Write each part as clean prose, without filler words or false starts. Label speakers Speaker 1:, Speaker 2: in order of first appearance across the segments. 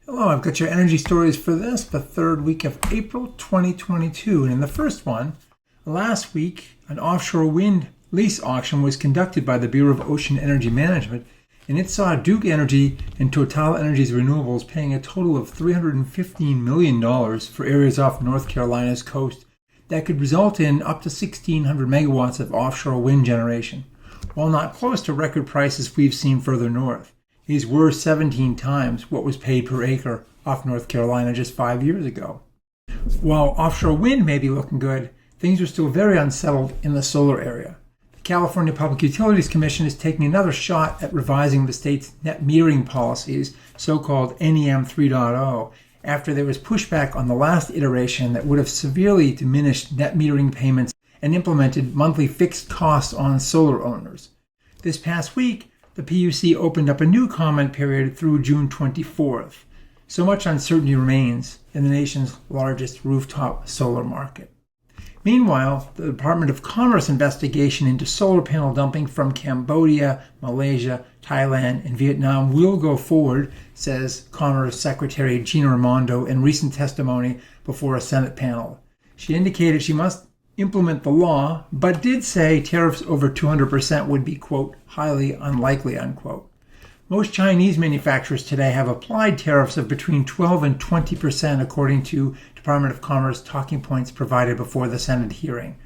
Speaker 1: Hello, I've got your energy stories for the third week of April 2022. And in the first one, last week, an offshore wind lease auction was conducted by the Bureau of Ocean Energy Management, and it saw Duke Energy and TotalEnergies Renewables paying a total of $315 million for areas off North Carolina's coast that could result in up to 1,600 megawatts of offshore wind generation. While not close to record prices we've seen further north, these were 17 times what was paid per acre off North Carolina just 5 years ago. While offshore wind may be looking good, things are still very unsettled in the solar area. The California Public Utilities Commission is taking another shot at revising the state's net metering policies, so-called NEM 3.0, after there was pushback on the last iteration that would have severely diminished net metering payments and implemented monthly fixed costs on solar owners. This past week, the PUC opened up a new comment period through June 24th. So much uncertainty remains in the nation's largest rooftop solar market. Meanwhile, the Department of Commerce investigation into solar panel dumping from Cambodia, Malaysia, Thailand, and Vietnam will go forward, says Commerce Secretary Gina Raimondo in recent testimony before a Senate panel. She indicated she must implement the law, but did say tariffs over 200% would be, quote, highly unlikely, unquote. Most Chinese manufacturers today have applied tariffs of between 12 and 20%, according to Department of Commerce talking points provided before the Senate hearing.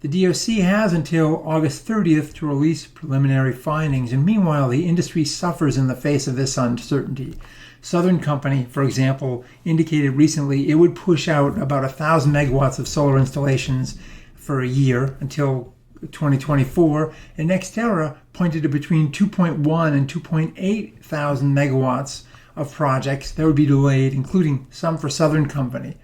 Speaker 1: The DOC has until August 30th to release preliminary findings, and meanwhile the industry suffers in the face of this uncertainty. Southern Company, for example, indicated recently it would push out about 1,000 megawatts of solar installations for a year until 2024, and NextEra pointed to between 2.1 and 2.8 thousand megawatts of projects that would be delayed, including some for Southern Company.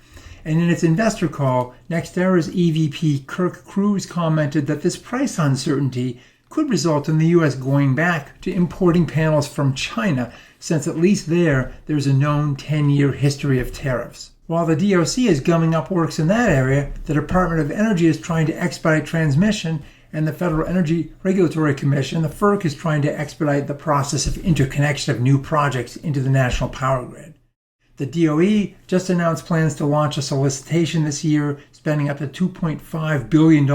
Speaker 1: And in its investor call, NextEra's EVP Kirk Cruz commented that this price uncertainty could result in the U.S. going back to importing panels from China, since at least there's a known 10-year history of tariffs. While the DOC is gumming up works in that area, the Department of Energy is trying to expedite transmission, and the Federal Energy Regulatory Commission, the FERC, is trying to expedite the process of interconnection of new projects into the national power grid. The DOE just announced plans to launch a solicitation this year, spending up to $2.5 billion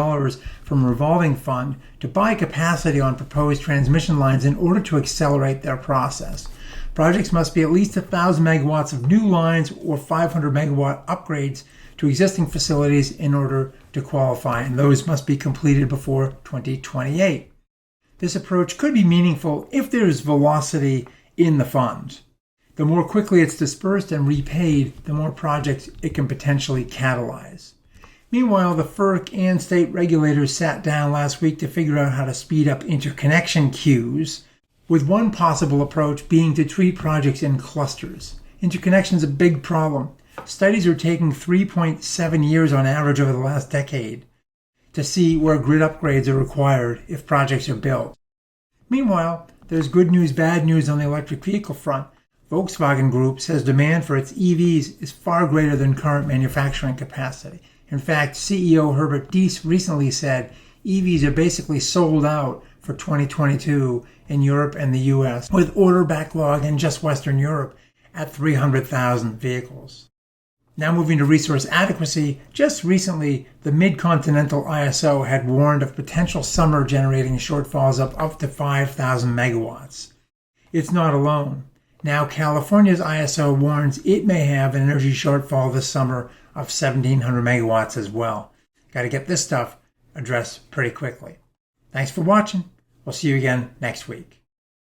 Speaker 1: from a revolving fund to buy capacity on proposed transmission lines in order to accelerate their process. Projects must be at least 1,000 megawatts of new lines or 500 megawatt upgrades to existing facilities in order to qualify, and those must be completed before 2028. This approach could be meaningful if there is velocity in the fund. The more quickly it's dispersed and repaid, the more projects it can potentially catalyze. Meanwhile, the FERC and state regulators sat down last week to figure out how to speed up interconnection queues, with one possible approach being to treat projects in clusters. Interconnection is a big problem. Studies are taking 3.7 years on average over the last decade to see where grid upgrades are required if projects are built. Meanwhile, there's good news, bad news on the electric vehicle front. Volkswagen Group says demand for its EVs is far greater than current manufacturing capacity. In fact, CEO Herbert Diess recently said EVs are basically sold out for 2022 in Europe and the US, with order backlog in just Western Europe at 300,000 vehicles. Now moving to resource adequacy, just recently the Mid-Continental ISO had warned of potential summer generating shortfalls of up to 5,000 megawatts. It's not alone. Now California's ISO warns it may have an energy shortfall this summer of 1,700 megawatts as well. Got to get this stuff addressed pretty quickly. Thanks for watching. We'll see you again next week.